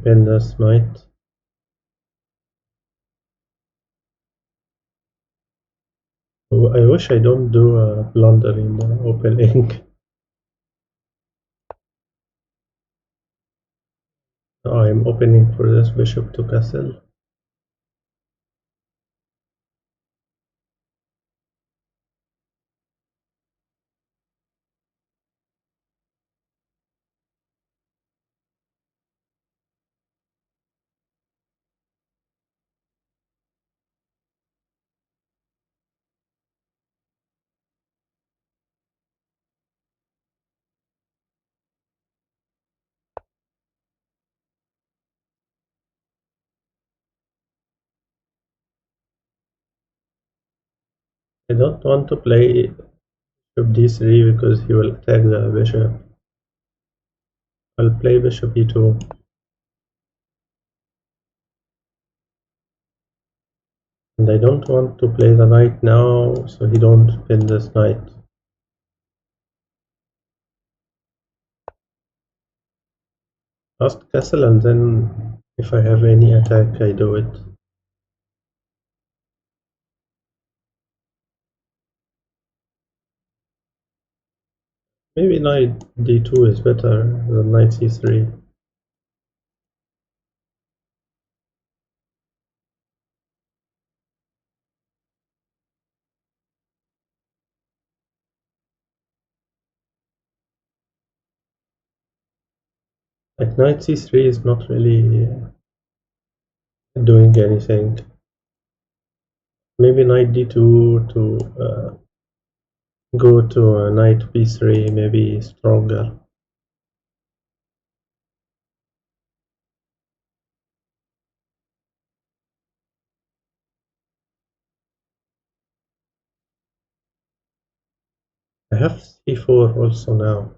pin this knight. I wish I don't do a blunder in the opening. I'm opening for this bishop to castle. I don't want to play bishop d3 because he will attack the bishop. I'll play bishop e2. And I don't want to play the knight now, so he don't pin this knight. Last castle, and then if I have any attack, I do it. Maybe knight d2 is better than knight c3. Like knight c3 is not really doing anything. Maybe knight d2 to go to knight b3, maybe stronger. I have c4 also now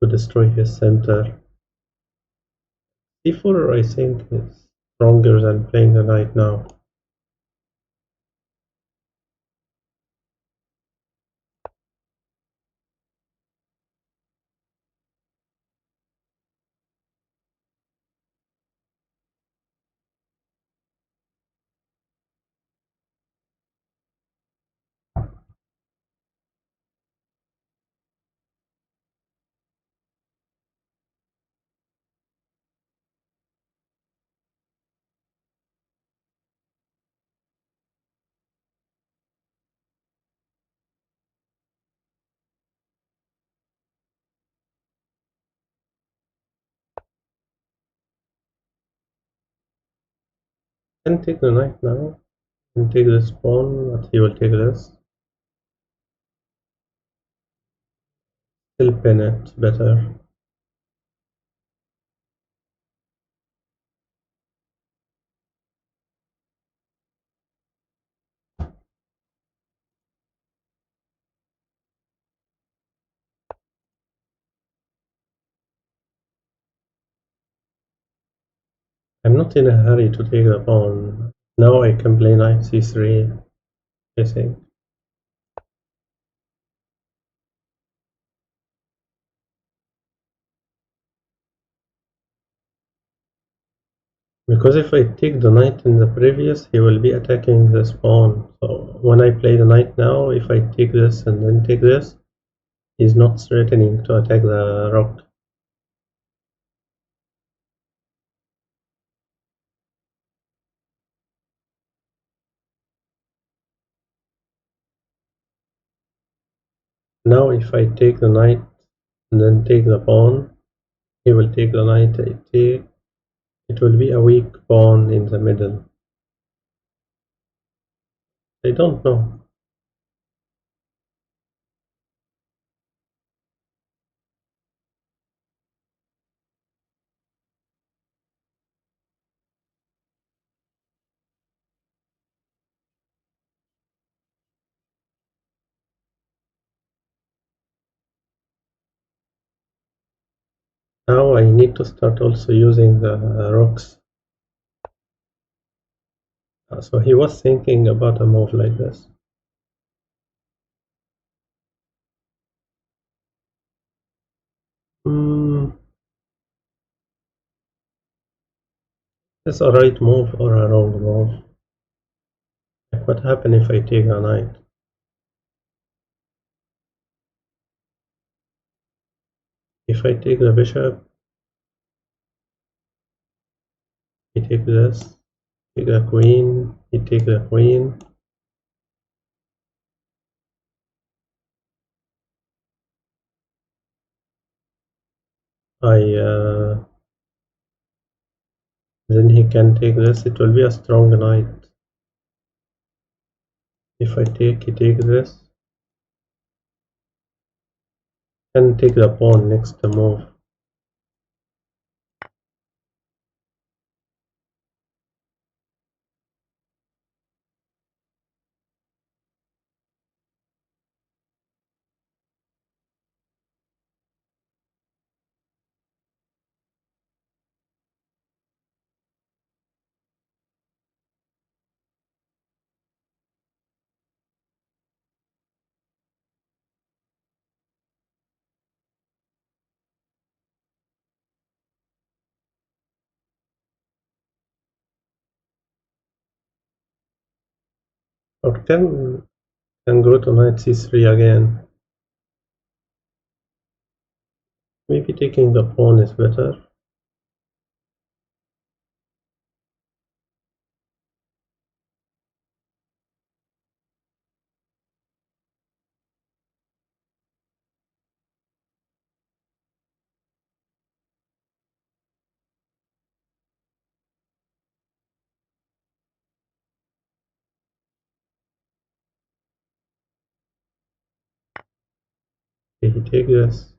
to destroy his center. c4 I think is stronger than playing the knight now. I can take the knight now and take this pawn, but he will take this. Still pin it better. I'm not in a hurry to take the pawn. Now I can play knight c3, I think. Because if I take the knight in the previous, he will be attacking this pawn. So when I play the knight now, if I take this and then take this, he's not threatening to attack the rook. Now if I take the knight and then take the pawn, he will take the knight, I take. It will be a weak pawn in the middle. I don't know. Now I need to start also using the rooks. So he was thinking about a move like this. this a right move or a wrong move? Like what happens if I take a knight? If I take the bishop, he take this, take the queen, he take the queen. I then he can take this. It will be a strong knight. If I take, he take this. Can take the pawn next move. Or can go to knight c3 again. Maybe taking the pawn is better. Okay, he take this.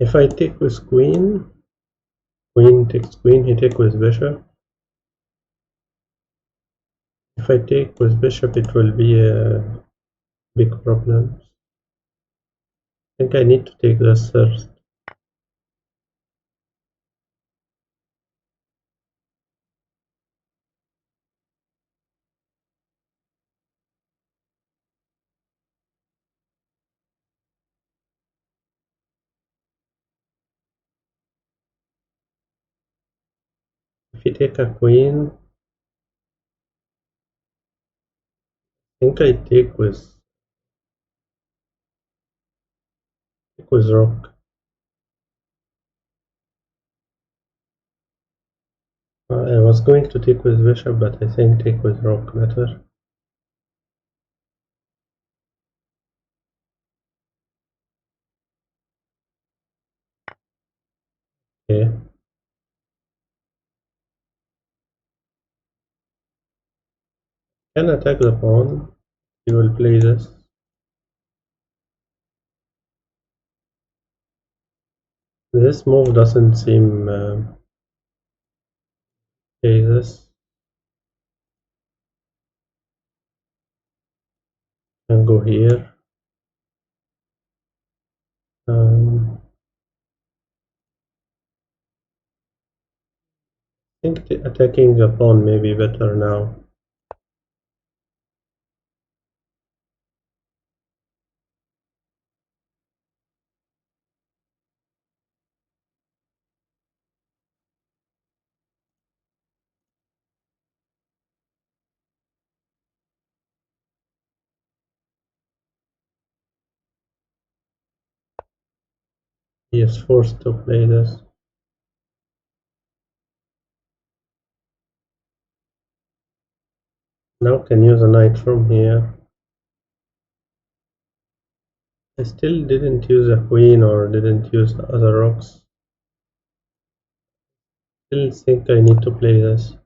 If I take with queen, queen takes queen, he take with bishop. If I take with bishop, it will be a big problem. I think I need to take this first. If you take a queen, I think I take with rook. I was going to take with bishop, but I think take with rook better. Okay. Can attack the pawn. He will play this. This move doesn't seem okay. This can go here. I think attacking the pawn may be better now. He is forced to play this. Now can use a knight from here. I still didn't use a queen or didn't use the other rocks. Still think I need to play this.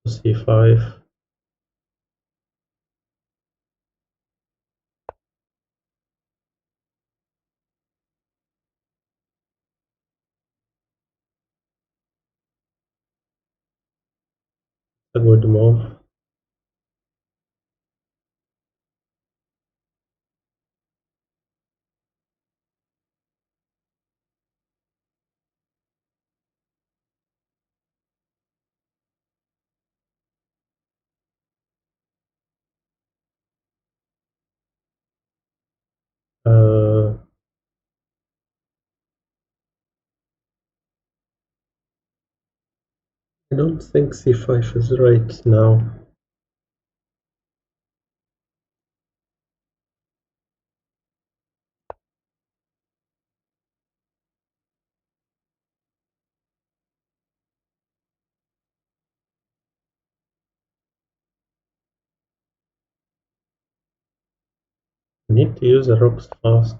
c5. A good move. I don't think c5 is right now. I need to use the rooks fast.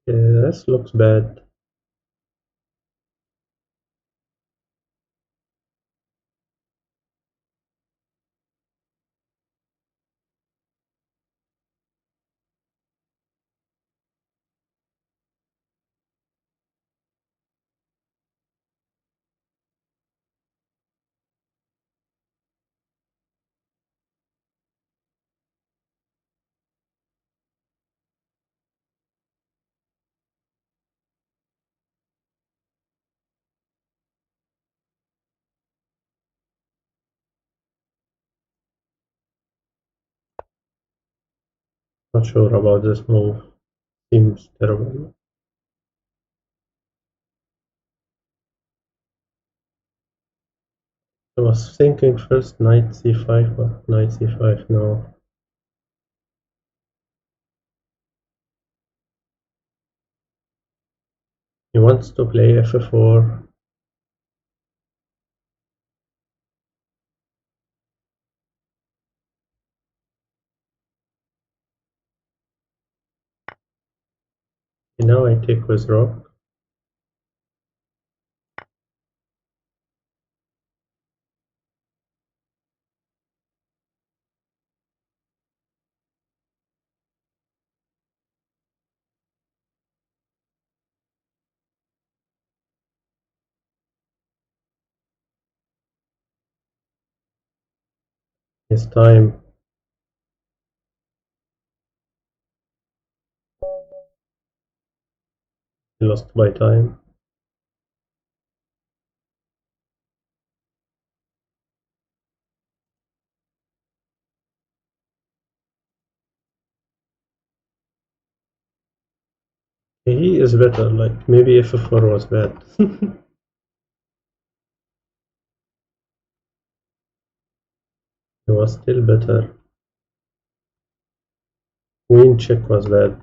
This looks bad. Not sure about this move. Seems terrible. I was thinking first knight c5, but knight c5 no. He wants to play f4. And now I take with rook. His time. He lost by time. He is better, like maybe f4 was bad. He was still better. Queen check was bad.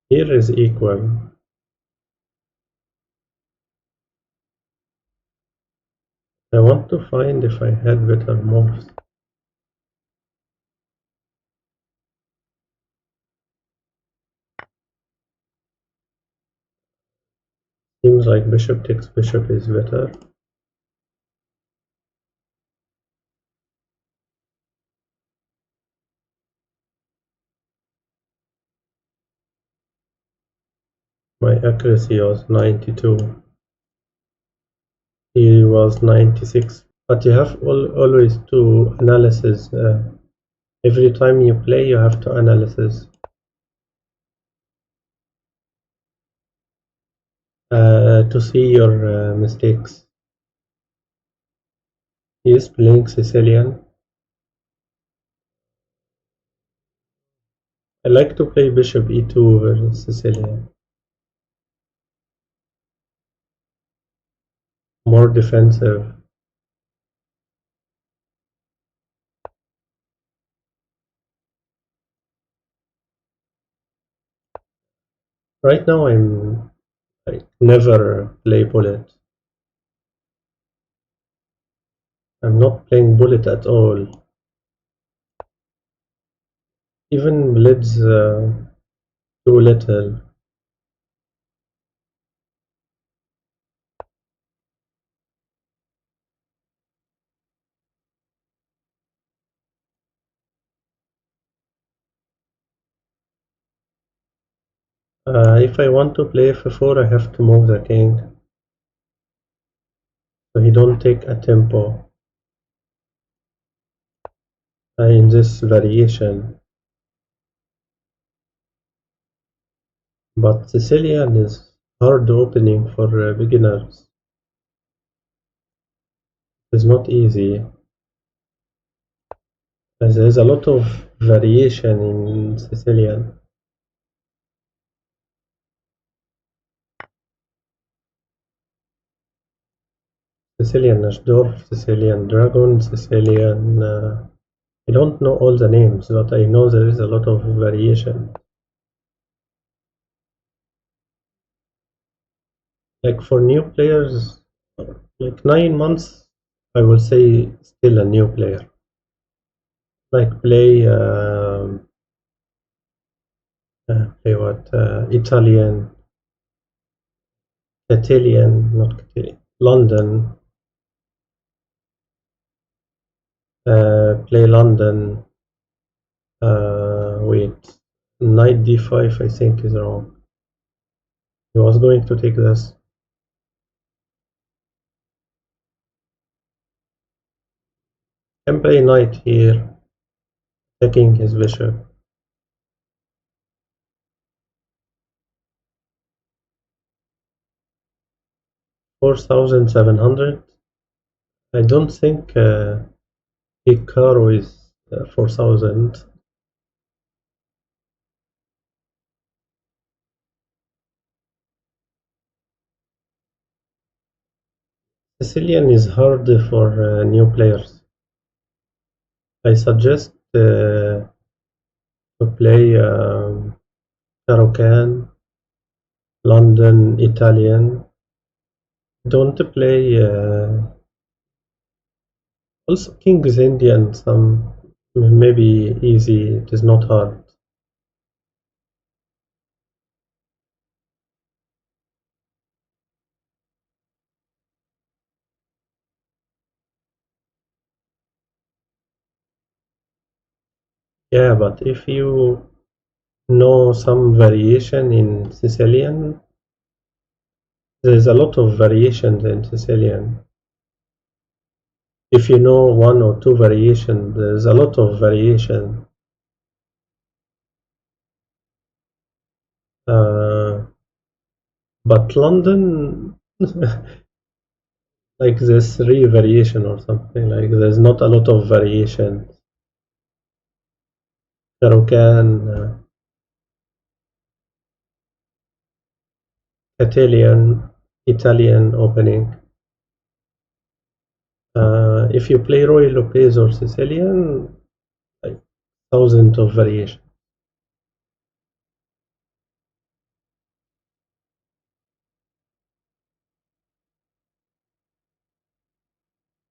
Here is equal. I want to find if I had better moves. Seems like bishop takes bishop is better. My accuracy was 92. He was 96. But you have always to analysis. Every time you play, you have to analysis. To see your mistakes. He is playing Sicilian. I like to play bishop e2 versus Sicilian. More defensive. Right now I'm like never play bullet. I'm not playing bullet at all. Even blitz too little. If I want to play f4, I have to move the king, so he don't take a tempo in this variation. But Sicilian is hard opening for beginners. It's not easy. There's a lot of variation in Sicilian. Sicilian Ashdorf, Sicilian Dragon, Sicilian. I don't know all the names, but I know there is a lot of variation. Like for new players, like 9 months, I will say still a new player. Like play what? Italian, Italian, not Italian, London. Play London. Wait, knight d5 I think is wrong. He was going to take this. Can play knight here, taking his bishop. 4,700. I don't think Hikaru is 4,000. Sicilian is hard for new players. I suggest to play Caro-Kann, London, Italian. Don't play also King's Indian. Some maybe easy. It is not hard. Yeah, but if you know some variation in Sicilian, there's a lot of variations in Sicilian. If you know one or two variations, there's a lot of variation. But London, like there's three variation or something. Like there's not a lot of variation. Caro-Kann, Italian opening. If you play Royal Lopez or Sicilian, like thousands of variation.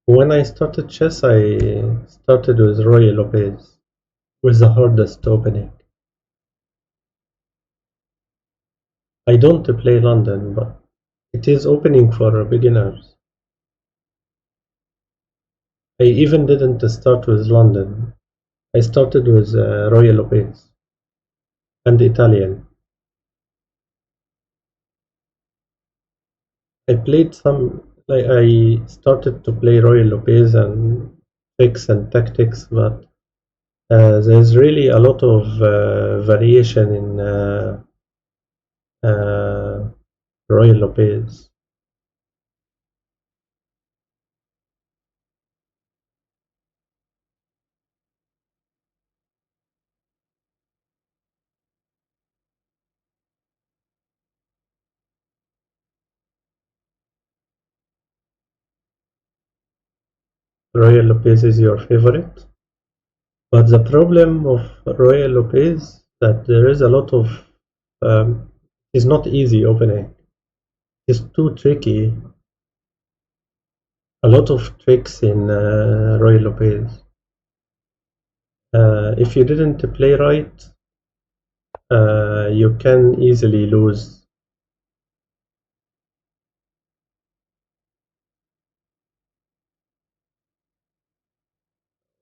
When I started chess, I started with Royal Lopez, with the hardest opening. I don't play London, but it is opening for beginners. I even didn't start with London. I started with Royal Lopez and Italian. I played some, like I started to play Royal Lopez and tricks and tactics, but there's really a lot of variation in uh, Royal Lopez. Royal Lopez is your favorite, but the problem of Royal Lopez that there is a lot of um, It's not easy opening. It's too tricky. A lot of tricks in Royal Lopez. If you didn't play right, you can easily lose.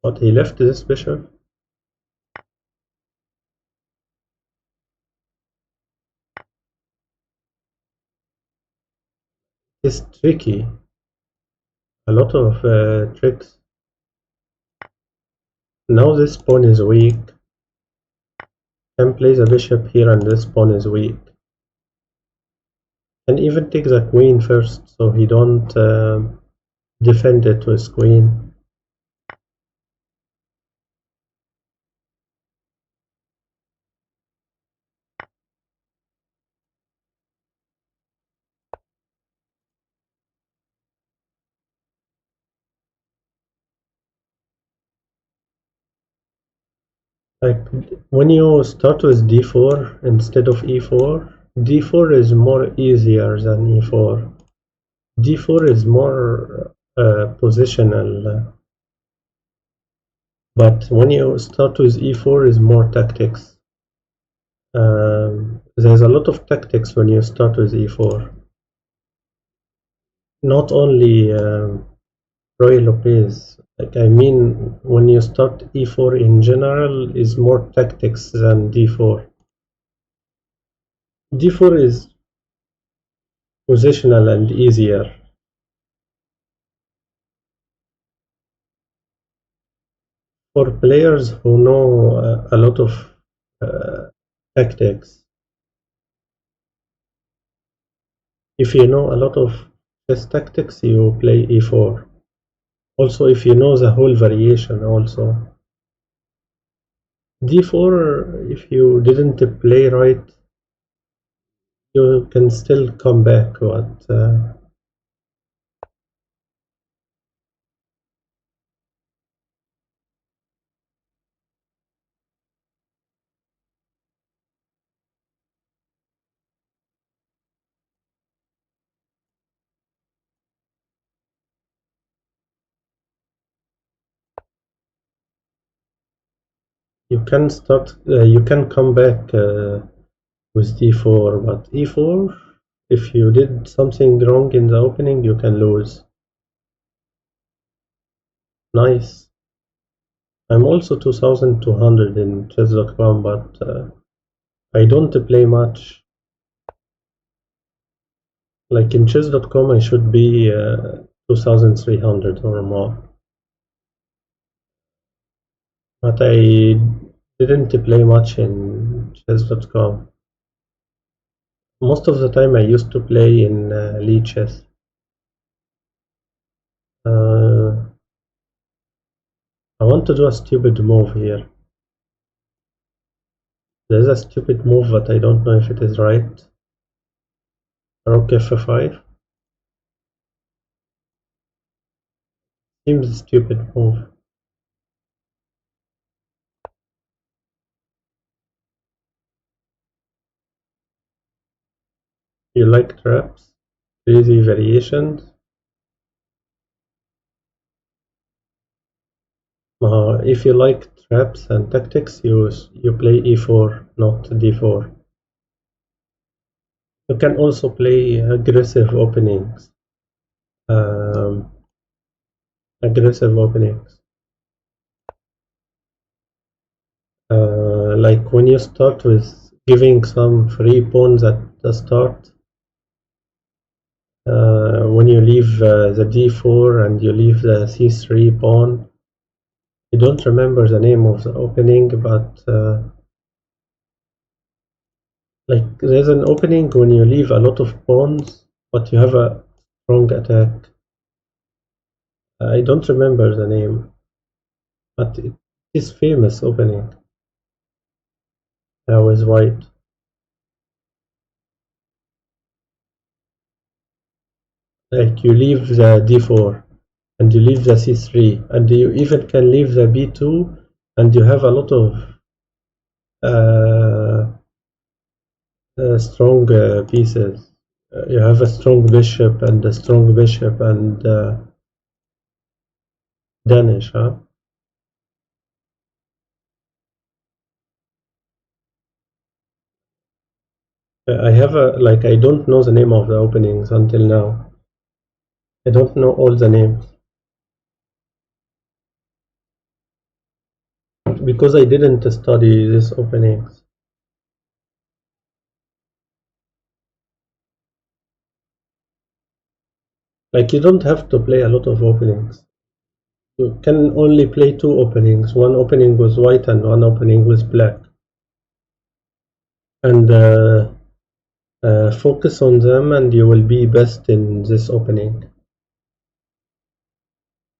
But he left this bishop. It's tricky. A lot of tricks. Now this pawn is weak. Can play the bishop here and this pawn is weak. Can even take the queen first so he don't defend it with queen. Like when you start with d4 instead of e4, d4 is more easier than e4. d4 is more positional, but when you start with e4 is more tactics. There's a lot of tactics when you start with e4. Not only Roy Lopez. Like I mean, when you start e4 in general, is more tactics than d4. d4 is positional and easier. For players who know a lot of tactics, if you know a lot of chess tactics, you play e4. Also, if you know the whole variation, also d4, if you didn't play right, you can still come back, but you can start. You can come back with d4, but e4, if you did something wrong in the opening, you can lose. Nice. I'm also 2200 in chess.com, but I don't play much. Like in chess.com, I should be 2300 or more. But I didn't play much in chess.com. Most of the time I used to play in Lead Chess. I want to do a stupid move here. There's a stupid move, but I don't know if it is right. Rook f5. Seems a stupid move. You like traps? Crazy variations? If you like traps and tactics, you play e4, not d4. You can also play aggressive openings. Aggressive openings. Like when you start with giving some free pawns at the start. When you leave the d4 and you leave the c3 pawn. I don't remember the name of the opening, but like there's an opening when you leave a lot of pawns, but you have a strong attack. I don't remember the name, but it is famous opening. With white. Like you leave the d4 and you leave the c3 and you even can leave the b2 and you have a lot of strong pieces. You have a strong bishop and a strong bishop and Danish, huh? I have I don't know the name of the openings until now. I don't know all the names because I didn't study these openings. Like you don't have to play a lot of openings. You can only play two openings. One opening with white and one opening with black. And focus on them and you will be best in this opening.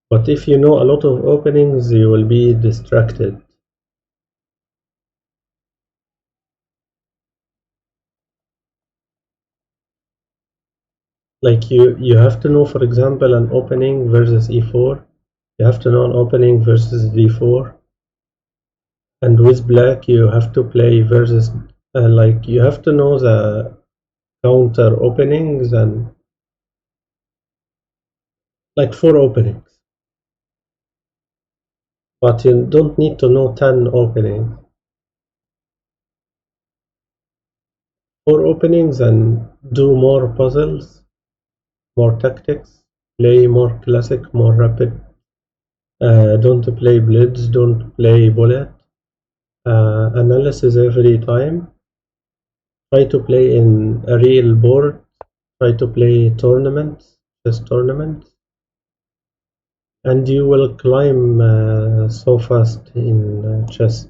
But if you know a lot of openings, you will be distracted. Like you have to know, for example, an opening versus e4. You have to know an opening versus d4. And with black, you have to play versus, like you have to know the counter openings and like 4 openings. But you don't need to know 10 openings. 4 openings and do more puzzles, more tactics, play more classic, more rapid. Don't play blitz, don't play bullet. Analysis every time. Try to play in a real board. Try to play tournaments, chess tournaments. And you will climb so fast in chess.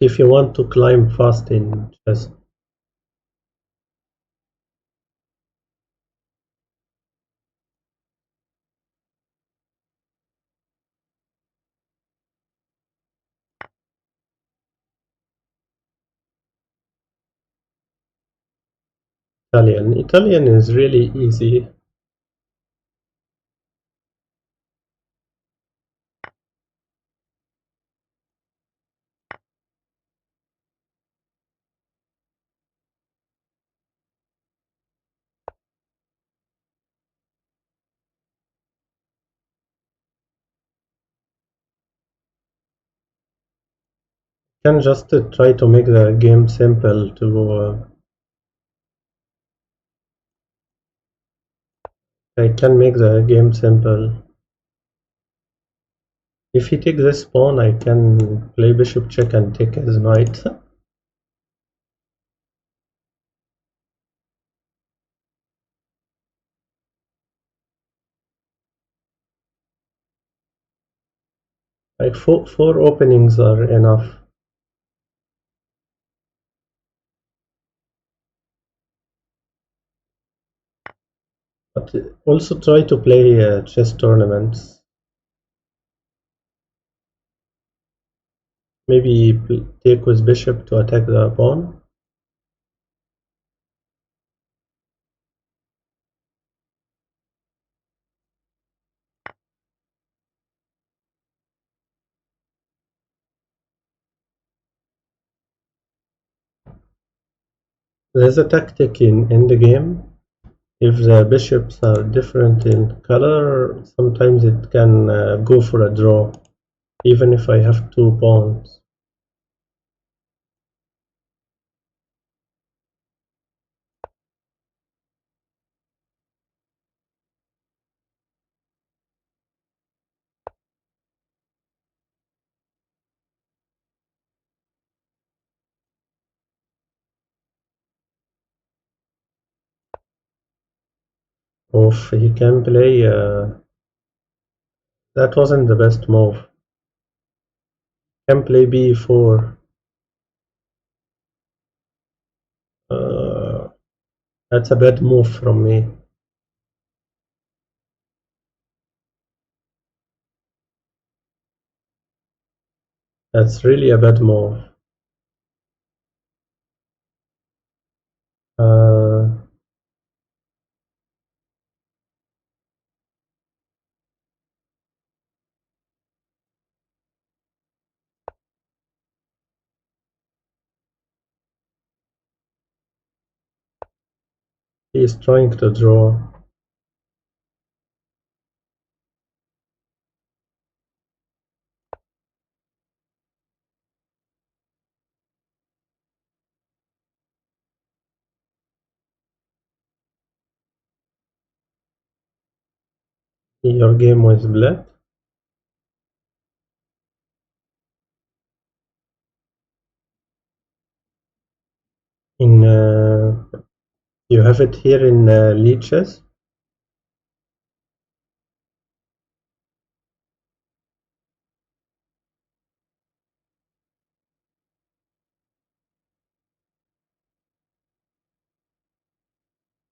If you want to climb fast in chess. Italian is really easy. You can just try to make the game simple to I can make the game simple. If he takes this pawn, I can play bishop check and take his knight. Like four openings are enough. But also try to play chess tournaments. Maybe take with bishop to attack the pawn. There's a tactic in Endgame. If the bishops are different in color, sometimes it can go for a draw, even if I have 2 pawns. If he can play, that wasn't the best move. Can play b4. Uh, that's a bad move from me. That's really a bad move. He is trying to draw. Your game was black. In you have it here in leeches.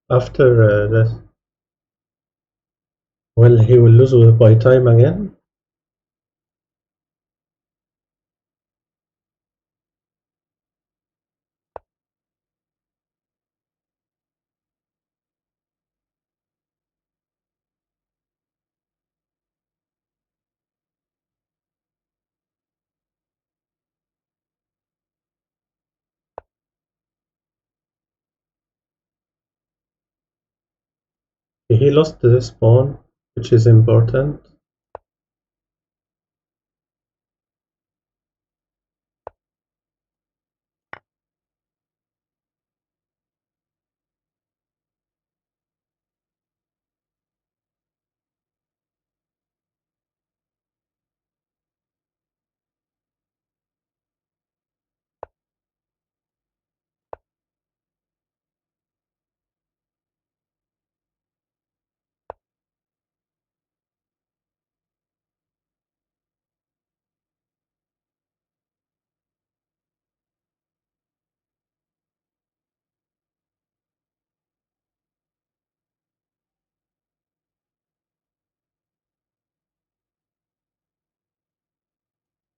After this, well, he will lose by time again. He lost this pawn, which is important.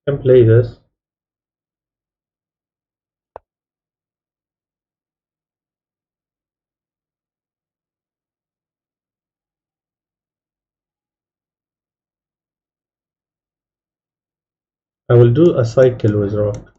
Can play this. I will do a cycle with rook.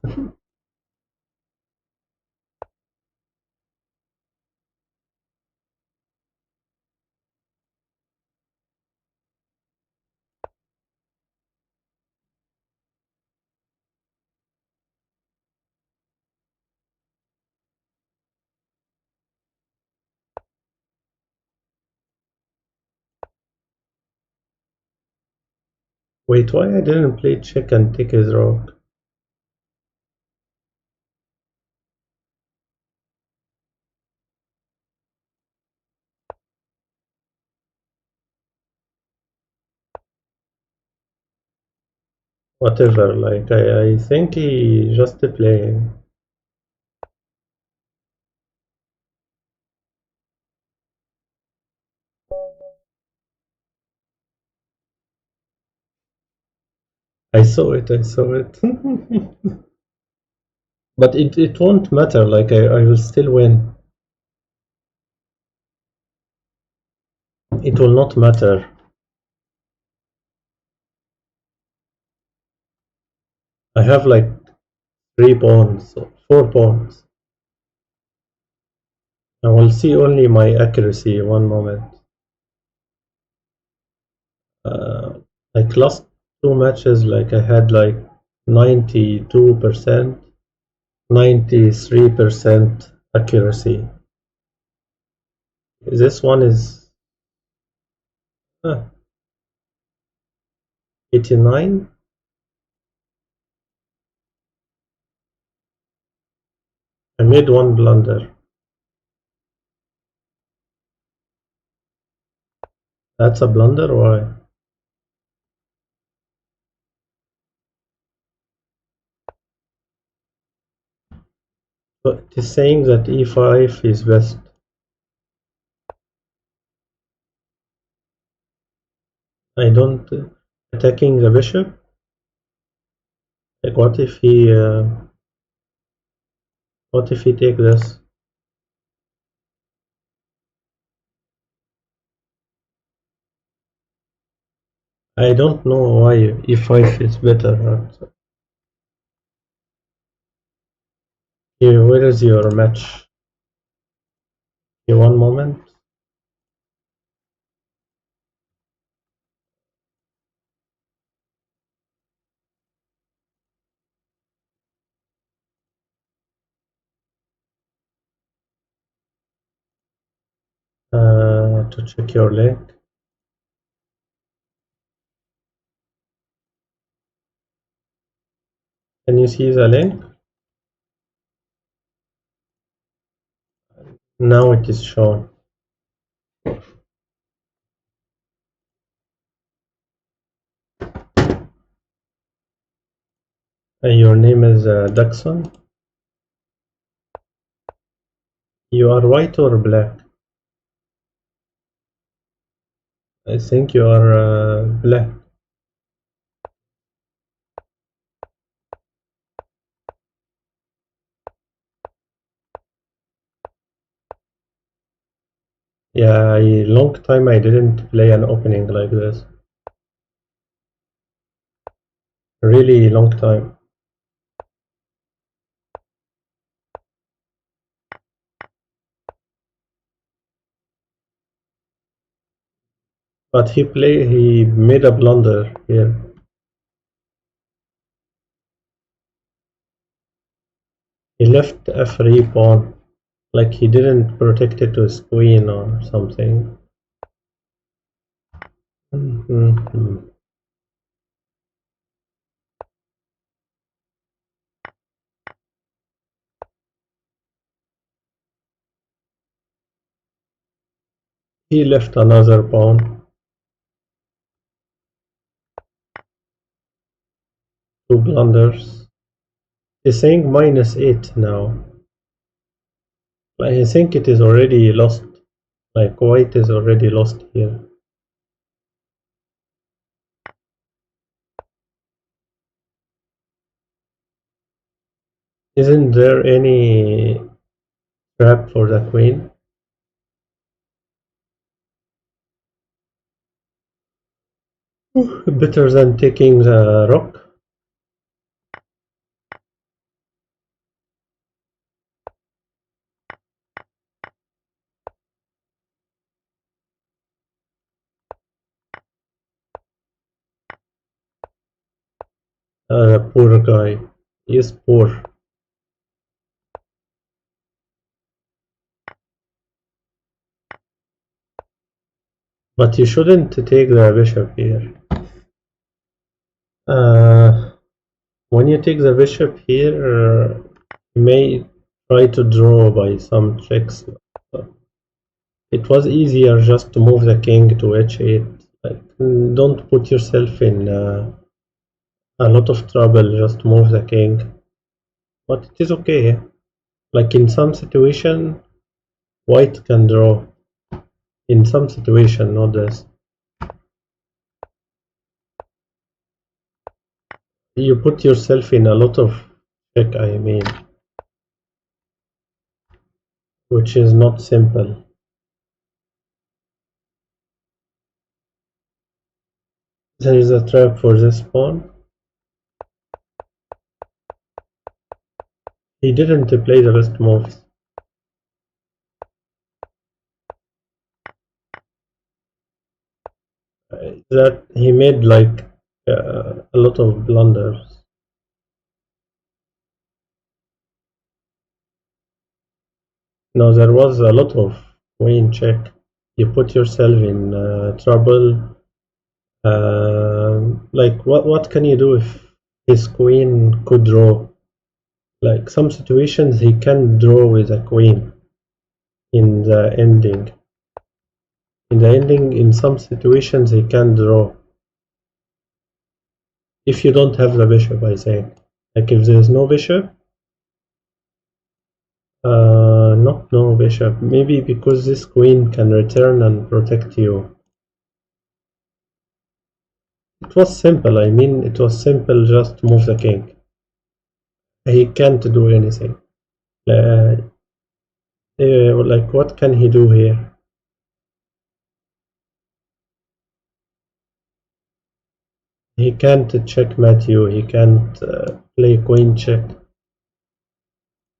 Wait, why I didn't play check and take his rook? Whatever, like I think he just playing. I saw it, I saw it. But it won't matter, like I will still win. It will not matter. I have like 3 pawns, 4 pawns. I will see only my accuracy. One moment. Like last 2 matches, like I had like 92%, 93% accuracy. This one is 89. I made one blunder. That's a blunder? Why? But it is saying that e5 is best. I don't attacking the bishop. Like what if he take this? I don't know why e5 is better. Here, where is your match? One moment. To check your link. Can you see the link? Now it is shown. Your name is Duxon. You are white or black? I think you are black. Yeah, a long time I didn't play an opening like this. Really long time. But he made a blunder here. He left a free pawn, like he didn't protect it to his queen or something. Mm-hmm. He left another pawn. Two blunders. He's saying -8 now. I think it is already lost. Like white is already lost here. Isn't there any trap for the queen? Better than taking the rook. Poor guy. He is poor. But you shouldn't take the bishop here. When you take the bishop here, you may try to draw by some tricks. It was easier just to move the king to h8. Like, don't put yourself in a lot of trouble. Just move the king. But it is okay. Like in some situation, white can draw. In some situation, not this. You put yourself in a lot of check, I mean, which is not simple. There is a trap for this pawn. He didn't play the best moves. That he made like a lot of blunders. No, there was a lot of queen check. You put yourself in trouble. Like what can you do if his queen could draw? Like some situations he can draw with a queen in the ending. In the ending, in some situations he can draw. If you don't have the bishop, I think. Like if there is no bishop, not no bishop. Maybe because this queen can return and protect you. It was simple. I mean, it was simple. Just move the king. He can't do anything. Like what can he do here? He can't checkmate you. He can't play queen check.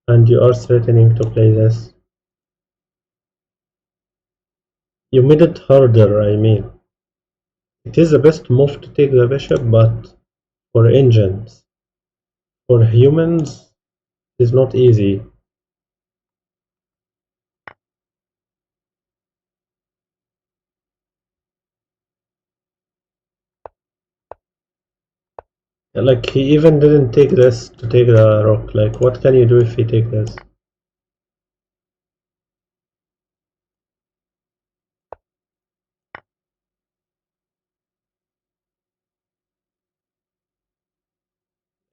And you are threatening to play this. You made it harder, I mean. It is the best move to take the bishop, but for engines. For humans, it is not easy. Like, he even didn't take this to take the rook. Like, what can you do if he take this?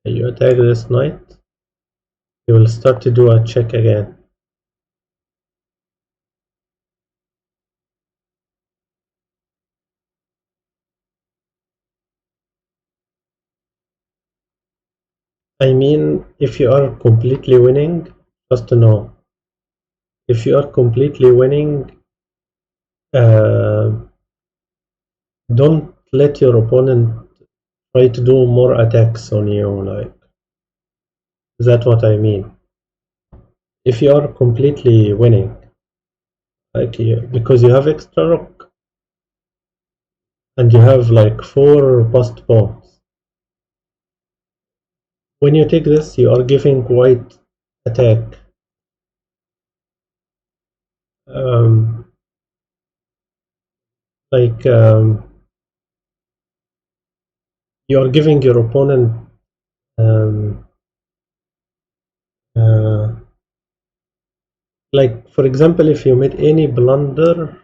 You attack this knight, you will start to do a check again. I mean, if you are completely winning, just know. If you are completely winning, uh, don't let your opponent try to do more attacks on you. Like, that's what I mean. If you are completely winning, like because you have extra rook and you have like 4 passed pawns. When you take this, you are giving white attack. Um, like you are giving your opponent um, uh, like, for example, if you made any blunder,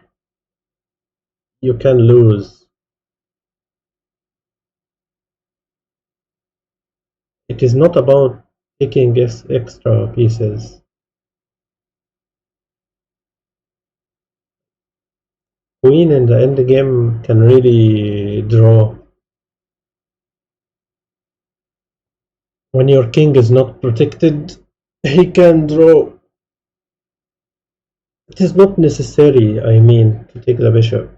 you can lose. It is not about taking extra pieces. Queen in the end game can really draw. When your king is not protected, he can draw. It is not necessary, I mean, to take the bishop.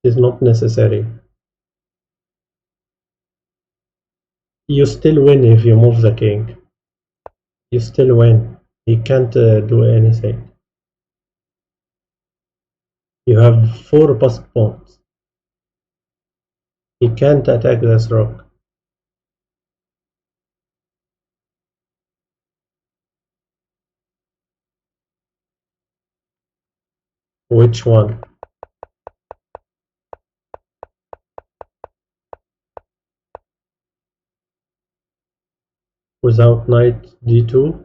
It is not necessary. You still win if you move the king. You still win. He can't do anything. You have 4 passed pawns. He can't attack this rook. Which one? Without knight d2?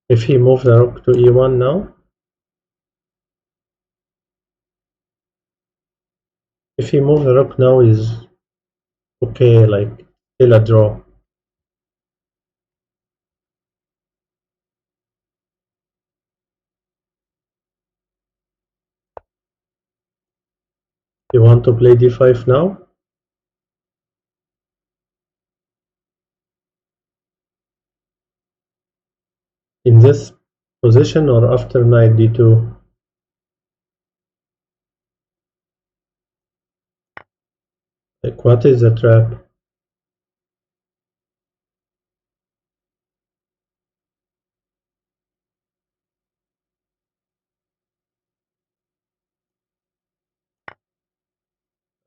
If he moves the rook to e1 now? If he moves the rook now is okay, like still a draw. You want to play d5 now? In this position or after knight d2? Like, what is the trap?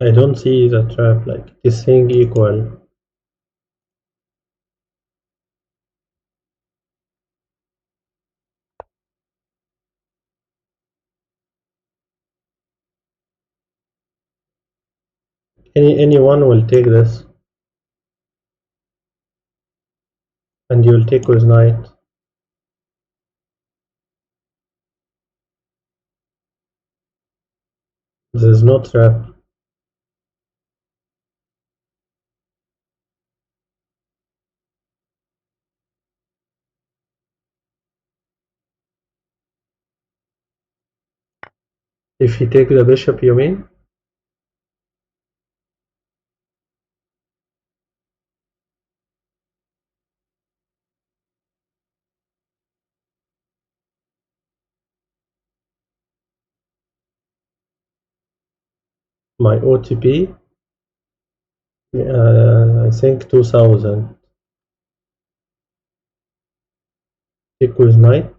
I don't see the trap, like, it is saying equal. Anyone will take this, and you will take with knight. There is no trap. If he take the bishop, you mean? My OTP, I think 2000. Check with knight.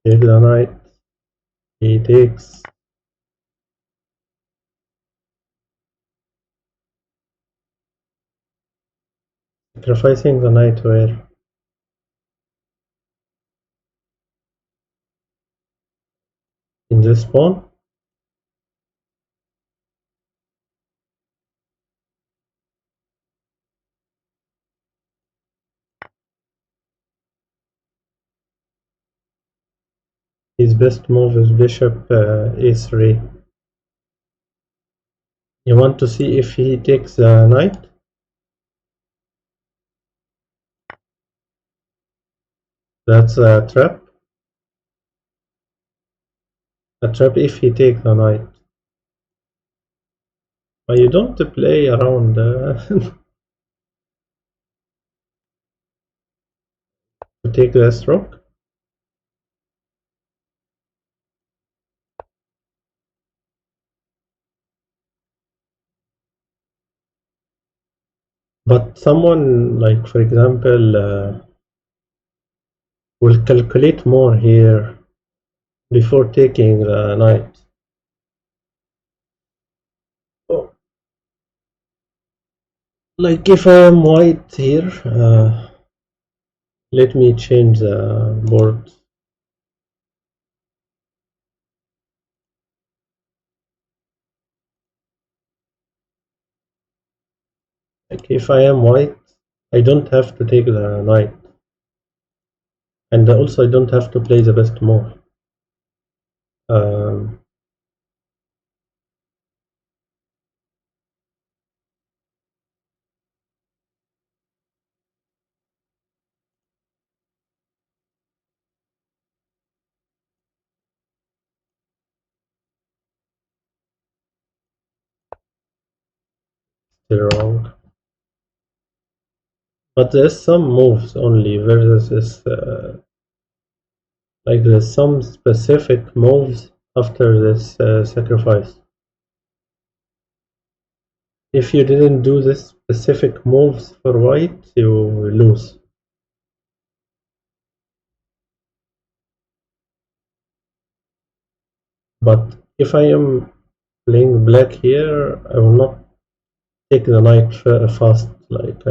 Take the knight. He takes. Sacrificing the knight where? In this pawn? His best move is bishop a3. You want to see if he takes the knight? That's a trap. A trap if he takes the knight. But you don't play around to take this rook. But someone, like for example, will calculate more here before taking the knight. Oh. Like if I am white here, let me change the board. Like if I am white, I don't have to take the knight. And also I don't have to play the best move. Still wrong. But there's some moves only versus this, like there's some specific moves after this sacrifice. If you didn't do this specific moves for white, you lose. But if I am playing black here, I will not take the knight fast. Like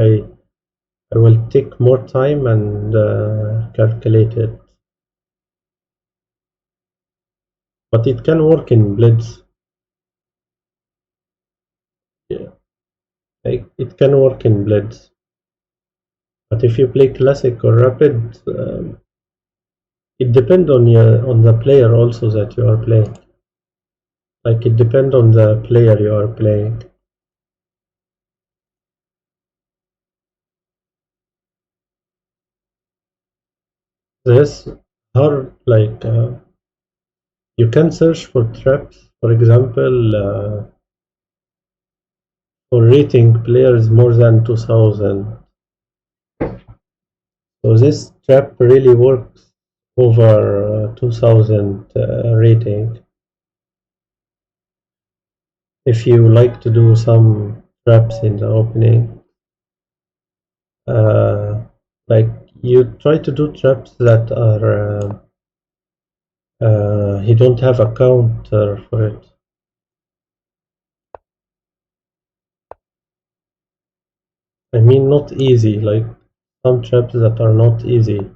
I will take more time and calculate it. But it can work in blitz. Yeah, like it can work in blitz. But if you play classic or rapid, it depends on the player also that you are playing. Like it depends on the player you are playing. This hard, like you can search for traps, for example, for rating players more than 2000. So this trap really works over 2000 rating. If you like to do some traps in the opening, like you try to do traps that are you don't have a counter for it. I mean not easy, like some traps that are not easy.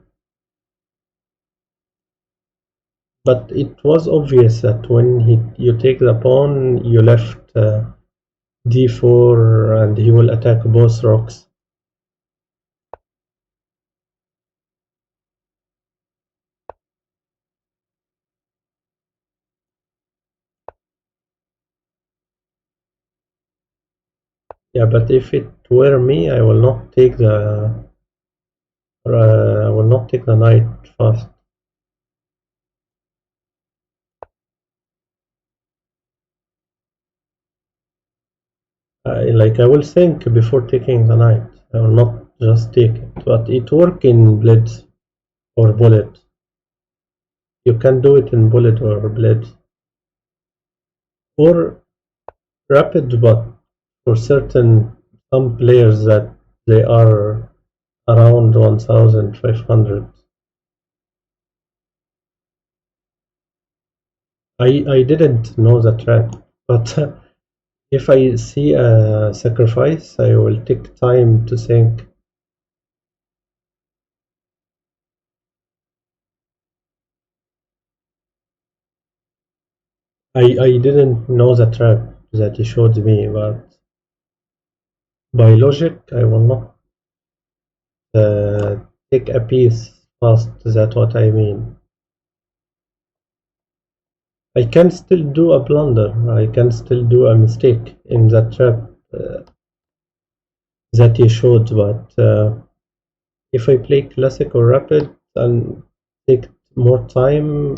But it was obvious that when you take the pawn, you left d4 and he will attack both rocks. Yeah, but if it were me, I will not take the knight fast. I will think before taking the knight. I will not just take it, but it work in blitz or bullet. You can do it in bullet or blitz or rapid, but for certain some players that they are around 1500. I didn't know the trap, but if I see a sacrifice, I will take time to think. I didn't know the trap that he showed me, but by logic, I will not uh, take a piece fast. That's what I mean. I can still do a blunder. I can still do a mistake in that trap that he showed, but if I play classic or rapid and take more time,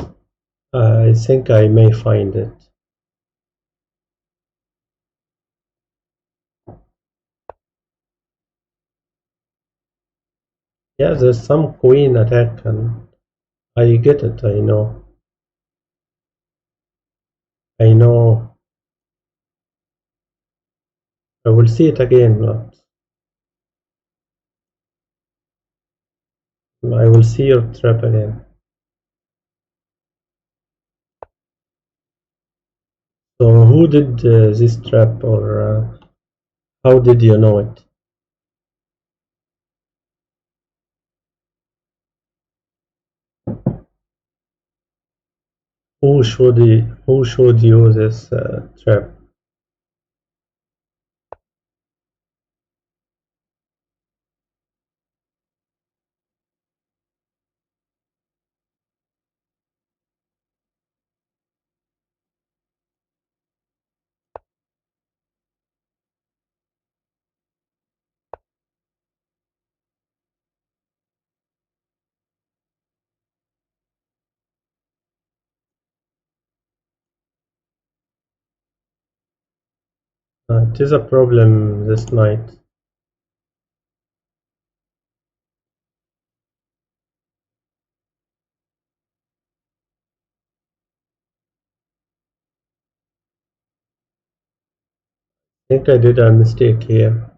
I think I may find it. Yeah, there's some queen attack, and I get it. I know. I know. I will see it again, but I will see your trap again. So, who did this trap, or how did you know it? Who showed you this trap? It is a problem this night. I think I did a mistake here.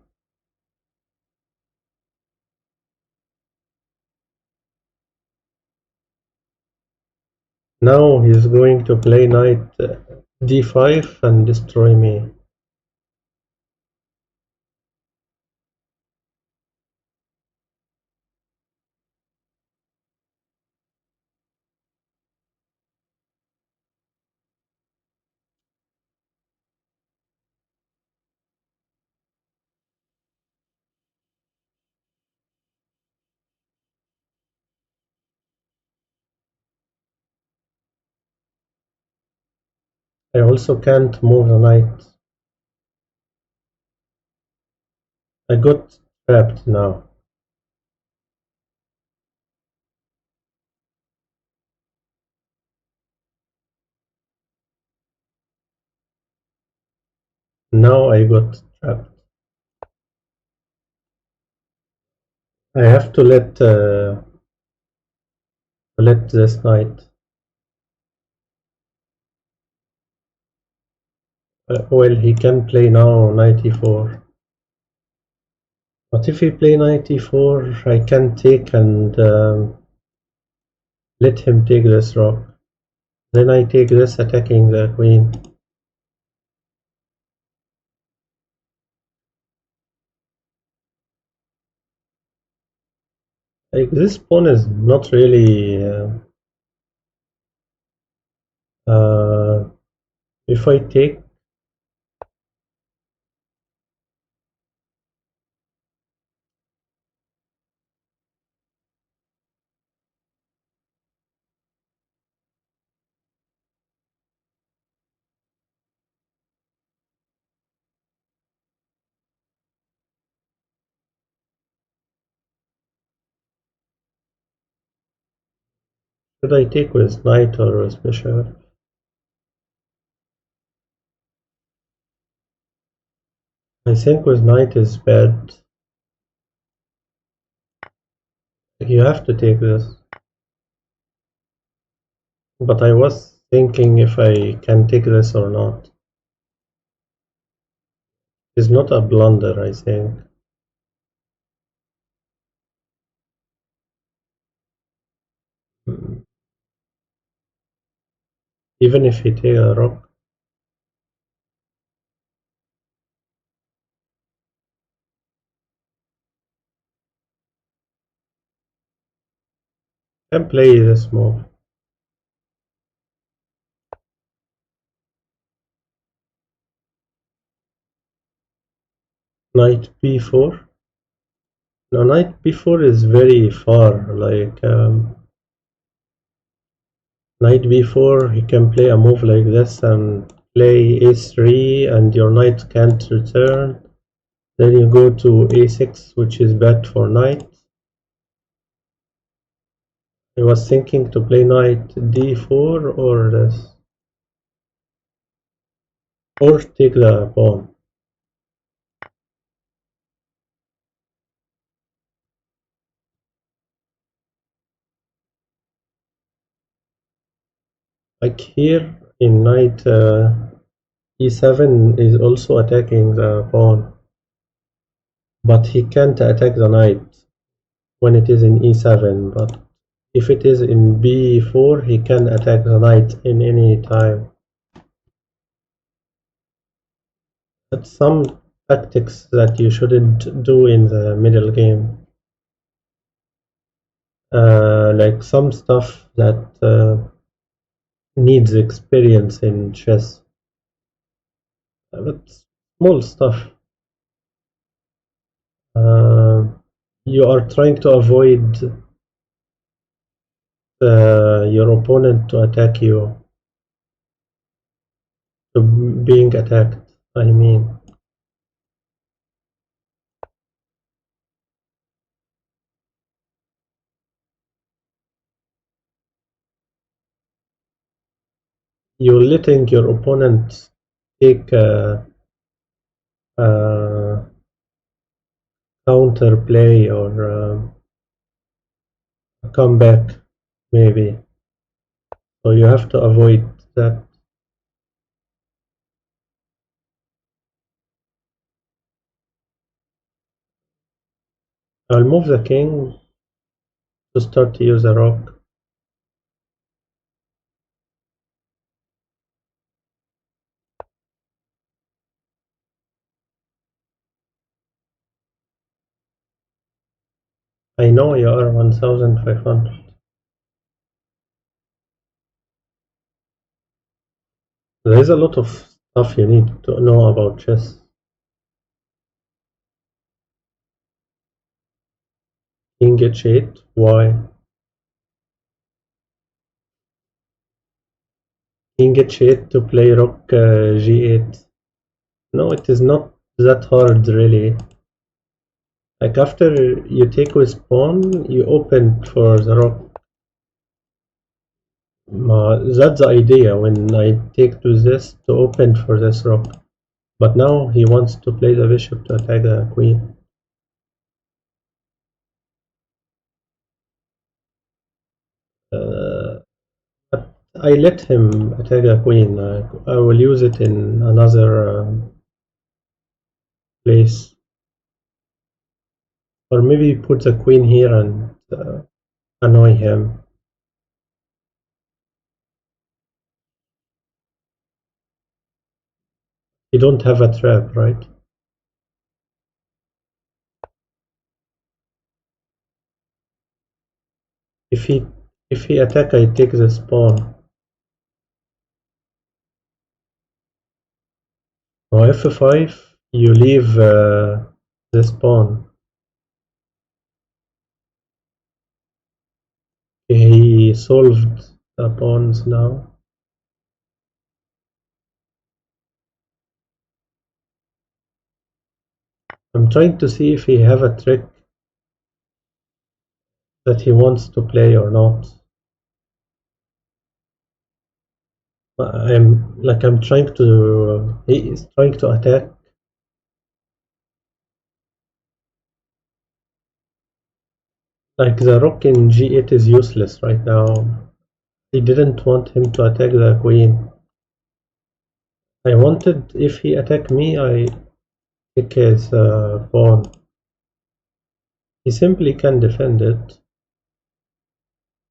Now he's going to play knight d5 and destroy me. I also can't move the knight. I got trapped now. Now I got trapped. I have to let this knight. Well, he can play now knight e4. But if he play knight e4, I can take and let him take this rock. Then I take this, attacking the queen. Like, this pawn is not really. If I take, should I take with knight or with bishop? I think with knight is bad. You have to take this. But I was thinking if I can take this or not. It's not a blunder, I think. Even if he take a rook. Can play this move. Knight b4. No, knight b4 is very far. Like knight b4, he can play a move like this and play a3, and your knight can't return. Then you go to a6, which is bad for knight. I was thinking to play knight d4 or this, or take the pawn. Like here in knight e7 is also attacking the pawn, but he can't attack the knight when it is in e7. But if it is in b4, he can attack the knight in any time. That's some tactics that you shouldn't do in the middle game. Like some stuff that needs experience in chess. But small stuff. You are trying to avoid your opponent to attack you, to being attacked, I mean. You're letting your opponent take a counter play or a comeback, maybe. So you have to avoid that. I'll move the king to start to use a rook. I know you are 1500. There is a lot of stuff you need to know about chess. King h8, why? King h8 to play rook g8. No, it is not that hard, really. Like after you take with pawn, you open for the rook. That's the idea when I take to this to open for this rook. But now he wants to play the bishop to attack the queen. But I let him attack the queen. I will use it in another place. Or maybe put the queen here and annoy him. You don't have a trap, right? If he attack, I take this pawn. Now f5, you leave this pawn. He solved the pawns now. I'm trying to see if he have a trick that he wants to play or not. I'm trying to. He is trying to attack, Like the rook in g8 is useless right now. I didn't want him to attack the queen. I wanted, if he attack me, I take his pawn. He simply can defend it,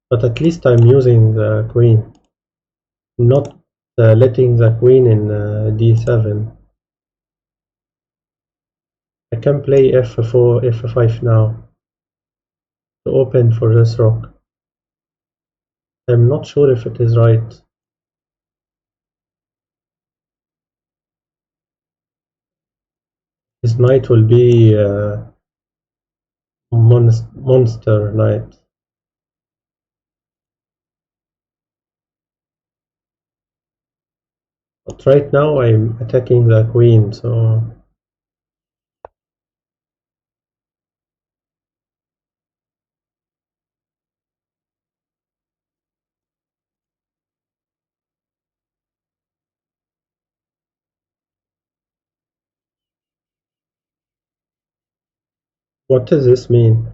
but at least I'm using the queen, not letting the queen in d7. I can play f4, f5 now to open for this rook. I'm not sure if it is right. His knight will be monster knight. But right now I'm attacking the queen, so what does this mean?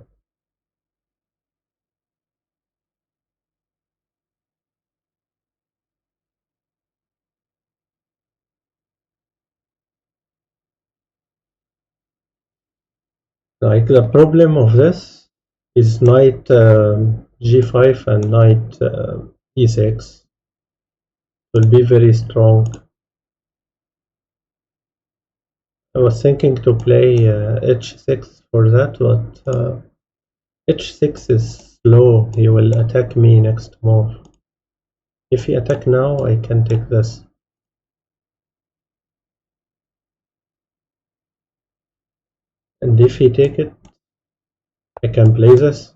Like the problem of this is knight g5 and knight e6 will be very strong. I was thinking to play h6 for that, but h6 is slow. He will attack me next move. If he attack now, I can take this. And if he take it, I can play this.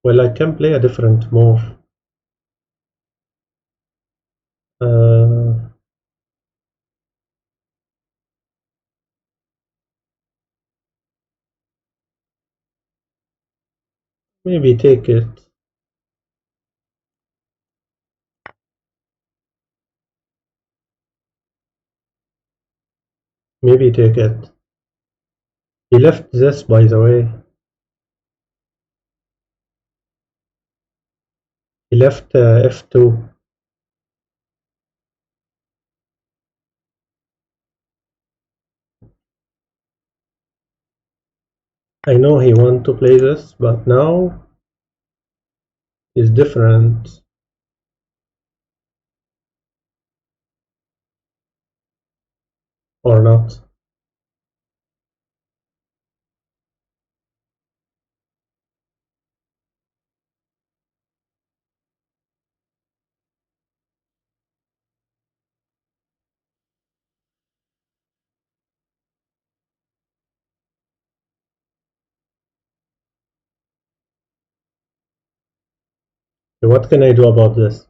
Well, I can play a different move. Uh, maybe take it. Maybe take it. He left this, by the way. He left f2. I know he want to play this, but now is different or not. What can I do about this?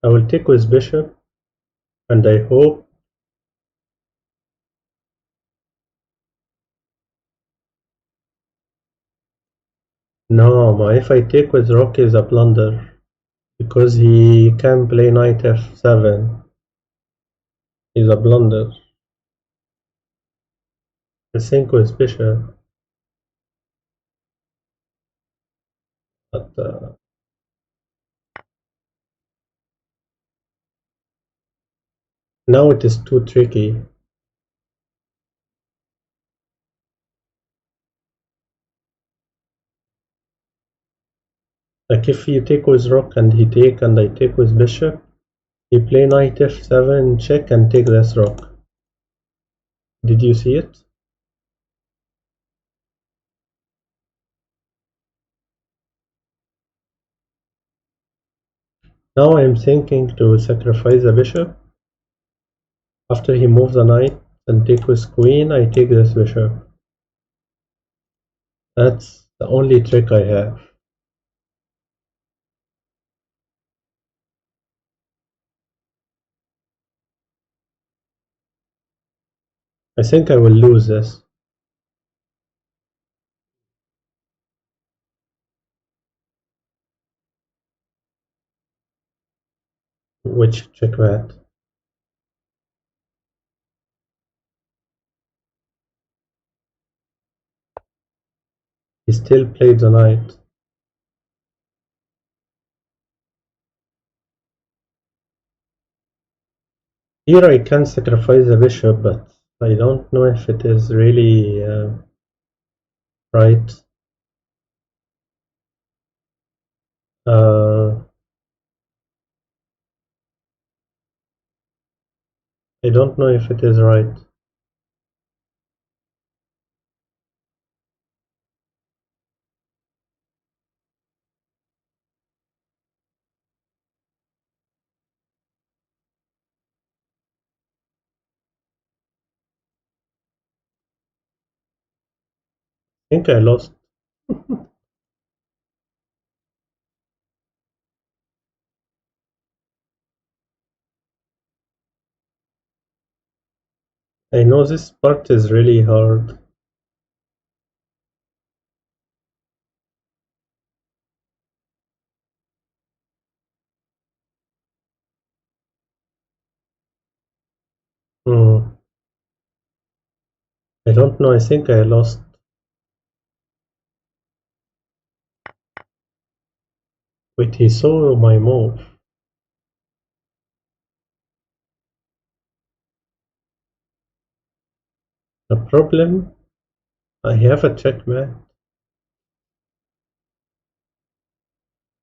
I will take with bishop, and I hope. No, if I take with rook is a blunder, because he can play knight f7. Is a blunder. I think with bishop, but now it is too tricky. Like if you take with rook and he take and I take with bishop, he play knight f7 check and take this rook. Did you see it? Now I'm thinking to sacrifice the bishop. After he moves the knight and take with queen, I take this bishop. That's the only trick I have. I think I will lose this. Which checkmate? He still played the knight. Here I can sacrifice the bishop, but I don't know if it is really right. I don't know if it is right. I think I lost. I know this part is really hard. Hmm. I don't know, I think I lost. Wait, he saw my move. The problem? I have a checkmate.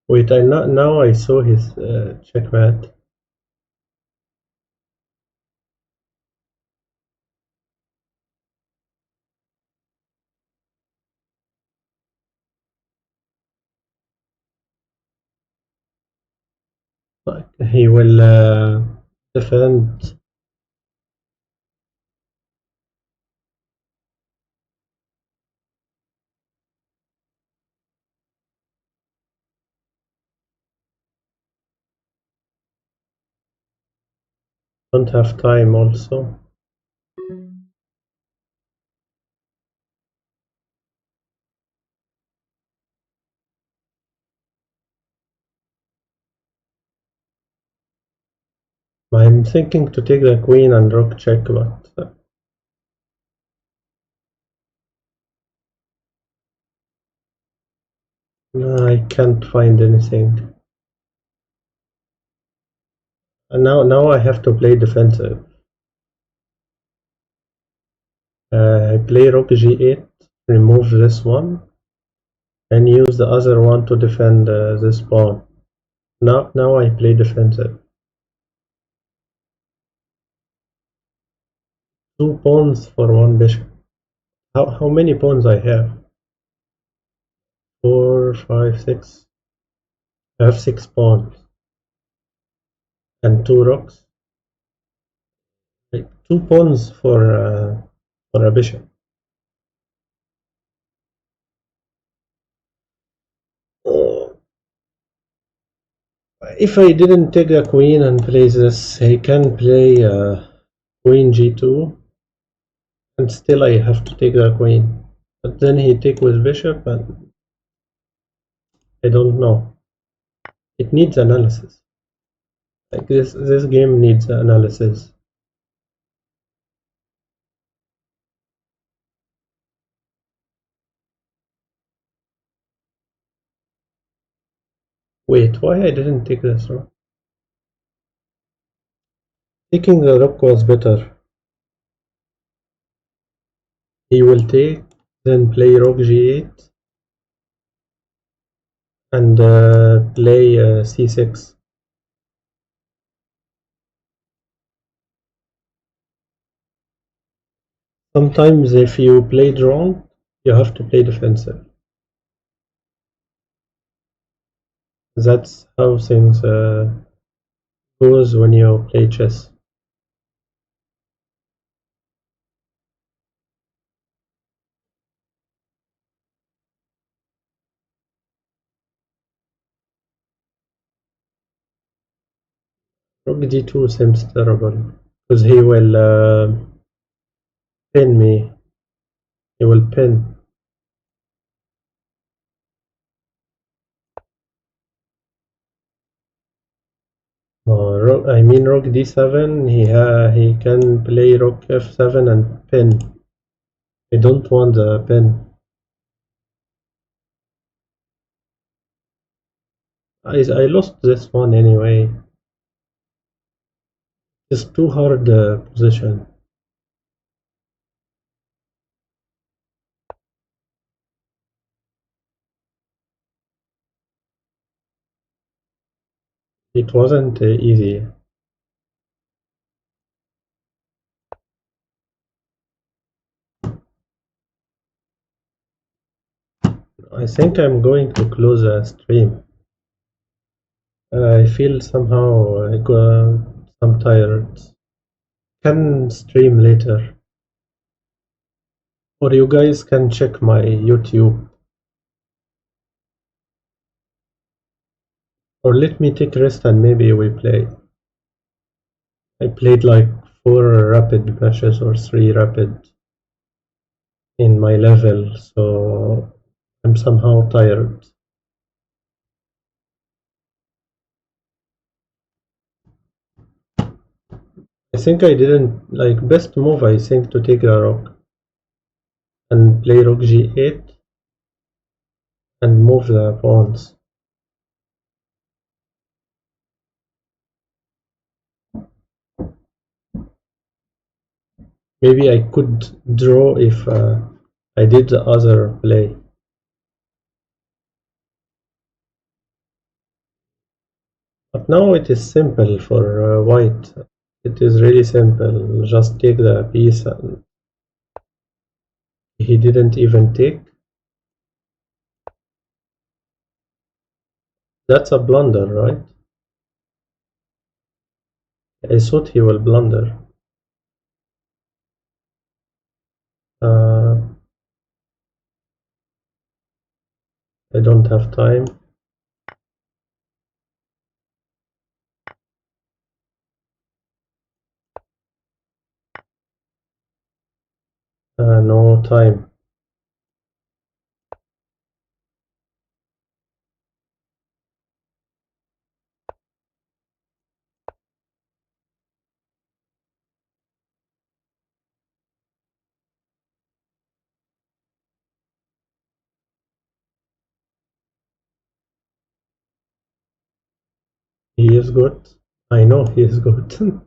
Wait, now I saw his checkmate. Like, he will defend. Don't have time also. I'm thinking to take the queen and rook check, but I can't find anything. And now I have to play defensive. I play rook g8, remove this one, and use the other one to defend this pawn. Now I play defensive. 2 pawns for one bishop. How many pawns I have? 4, 5, 6. I have 6 pawns and 2 rooks. Like 2 pawns for a bishop. Oh, if I didn't take the queen and play this, he can play queen g2, and still I have to take the queen. But then he take with bishop, and I don't know. It needs analysis. Like this game needs analysis. Wait, why I didn't take this rook? Taking the rook was better. He will take, then play rook g8, and play c6. Sometimes if you played wrong, you have to play defensive. That's how things goes when you play chess. Rook d2 seems terrible because he will pin me. He will pin. I mean rook d7. He can play rook f7 and pin. I don't want the pin. I lost this one anyway. It's too hard position. It wasn't easy. I think I'm going to close the stream. I feel somehow some tired. Can stream later. Or you guys can check my YouTube. Or let me take rest and maybe we play. I played like 4 rapid matches or 3 rapid in my level, so I'm somehow tired. I think I didn't like best move I think to take the rook and play rook g8 and move the pawns. Maybe I could draw if I did the other play. But now it is simple for white. It is really simple. Just take the piece and he didn't even take. That's a blunder, right? I thought he will blunder. Uh, I don't have time. No time. He is good. I know he is good.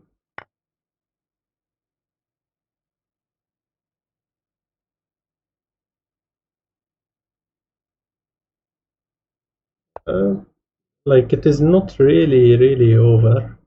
uh, like it is not really over.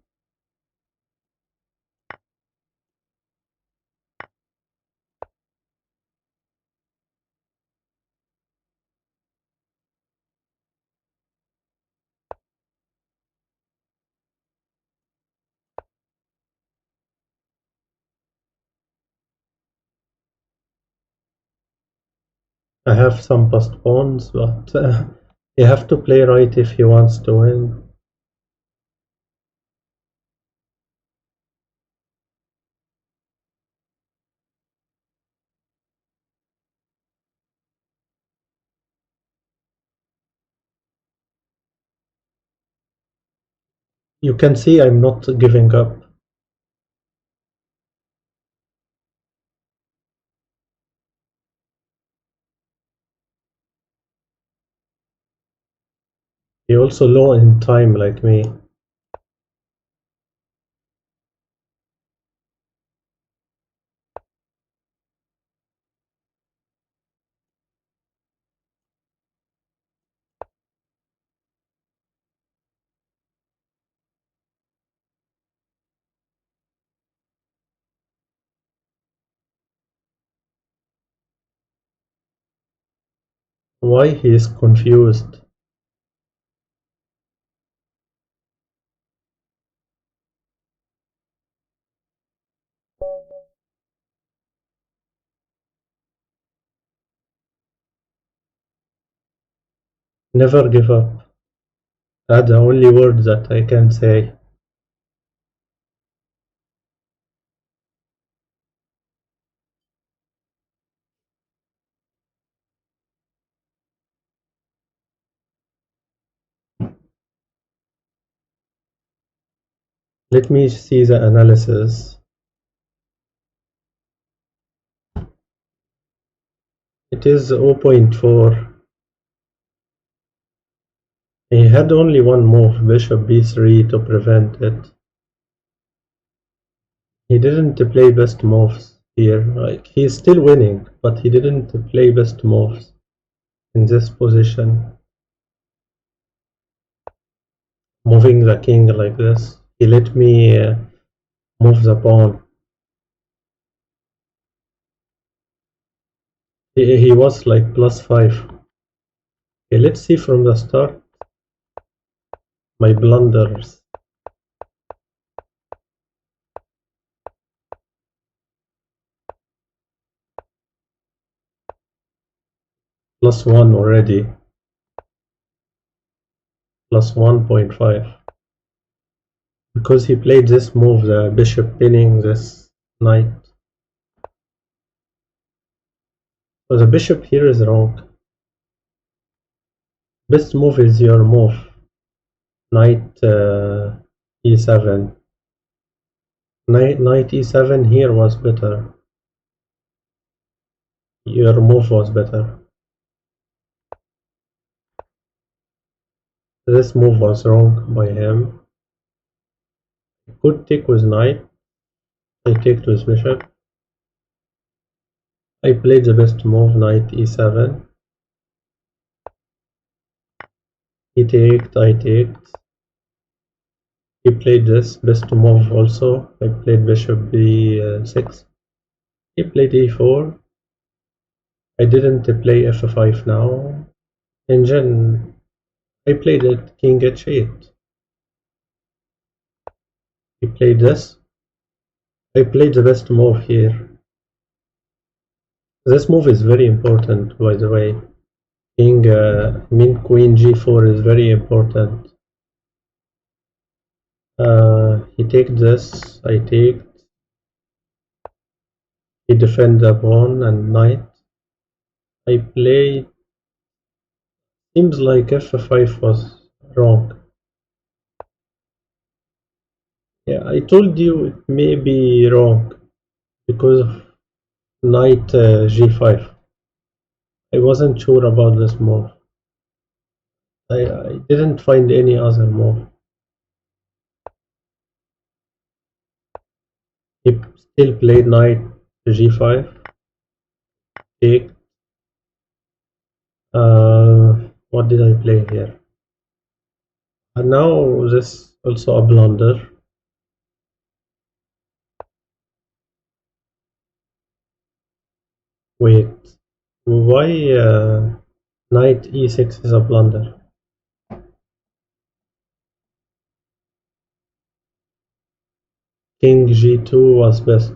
I have some postpones, but you have to play right if he wants to win. You can see I'm not giving up. He also low in time like me. Why he is confused? Never give up. That's the only word that I can say. Let me see the analysis. It is 0.4. He had only one move, bishop b3, to prevent it. He didn't play best moves here. Like, he's still winning, but he didn't play best moves in this position. Moving the king like this. He let me move the pawn. He was like +5. Okay, let's see from the start my blunders. +1 already. +1.5. Because he played this move, the bishop pinning this knight. So the bishop here is wrong. Best move is your move. Knight e7. Knight e7 here was better. Your move was better. This move was wrong by him. He could take with knight. I take with bishop. I played the best move, knight e7. He taked, I taked. He played this best move also. I played bishop b6. He played e4. I didn't play f5 now. And then I played it king h8. He played this. I played the best move here. This move is very important, by the way. King, queen g4 is very important. He take this, I take. He defend the pawn and knight. I play. Seems like f5 was wrong. Yeah, I told you it may be wrong because of knight g5. I wasn't sure about this move. I didn't find any other move. He still played knight g5. Take. What did I play here? And now this also a blunder. Wait, why knight e6 is a blunder? King g2 was best.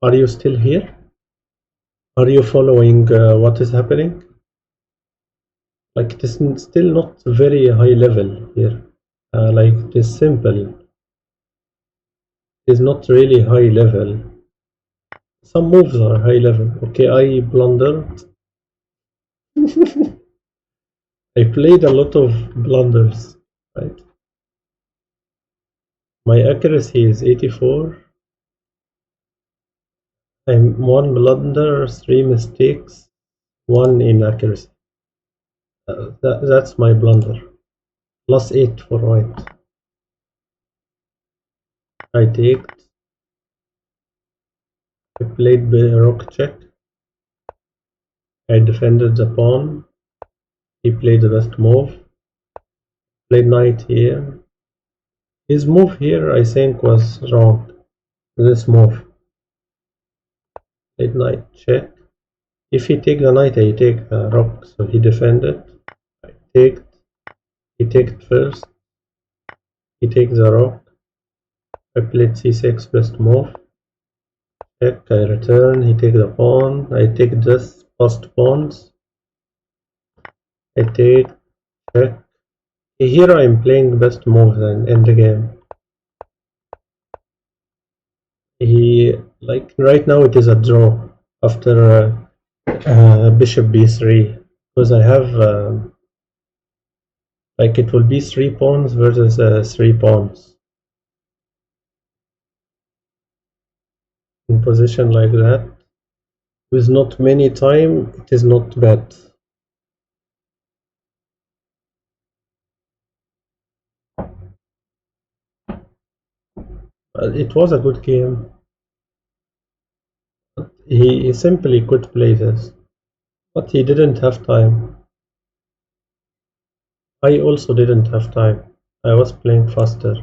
Are you still here? Are you following what is happening? Like, it is still not very high level here. Like, it is simple. It is not really high level. Some moves are high level. Okay, I blundered. I played a lot of blunders, right? My accuracy is 84. I'm 1 blunder, 3 mistakes, 1 inaccuracy. That's my blunder. +8 for white. I take. I played rook check. I defended the pawn. He played the best move. Played knight here. His move here, I think, was wrong. This move. Played knight check. If he take the knight, I take the rook. So he defended. I take. He take first. He takes the rook. I played c6 best move. Check. I return. He take the pawn. I take this post pawns. I take. Check. Here I am playing best move in endgame. Like right now it is a draw after bishop b3 because I have Like it will be 3 pawns versus 3 pawns. In position like that, with not many time, it is not bad. It was a good game. He simply could play this, but he didn't have time. I also didn't have time. I was playing faster.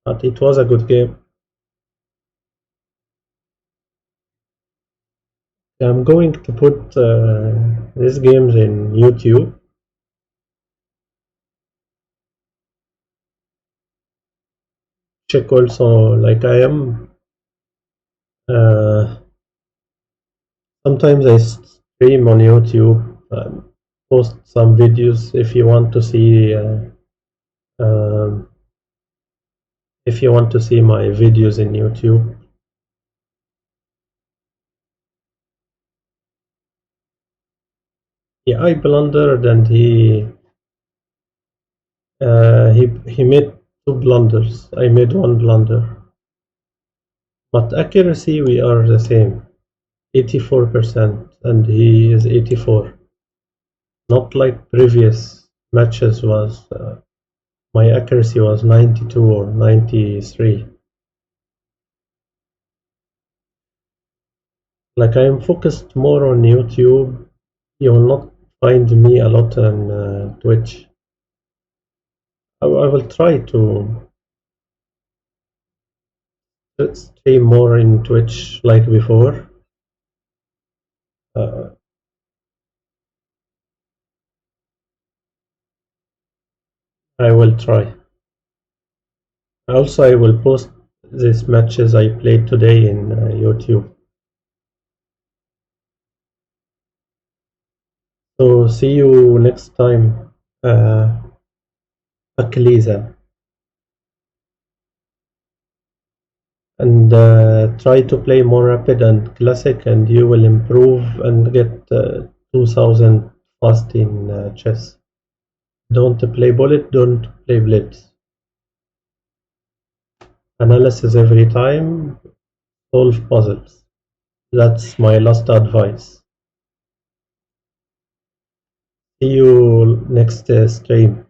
But it was a good game. I'm going to put these games in YouTube. Check also, like I am. Sometimes I stream on YouTube, post some videos if you want to see. Um, if you want to see my videos in YouTube. Yeah, I blundered and he made 2 blunders. I made 1 blunder. But accuracy we are the same, 84%, and he is 84. Not like previous matches was my accuracy was 92 or 93. Like I am focused more on YouTube. You will not find me a lot on Twitch. I will try to stream more in Twitch like before. Uh, I will try. Also, I will post these matches I played today in YouTube. So see you next time, Akiliza. And try to play more rapid and classic, and you will improve and get 2000 fast in chess. Don't play bullet, don't play blitz. Analysis every time, solve puzzles. That's my last advice. See you next stream.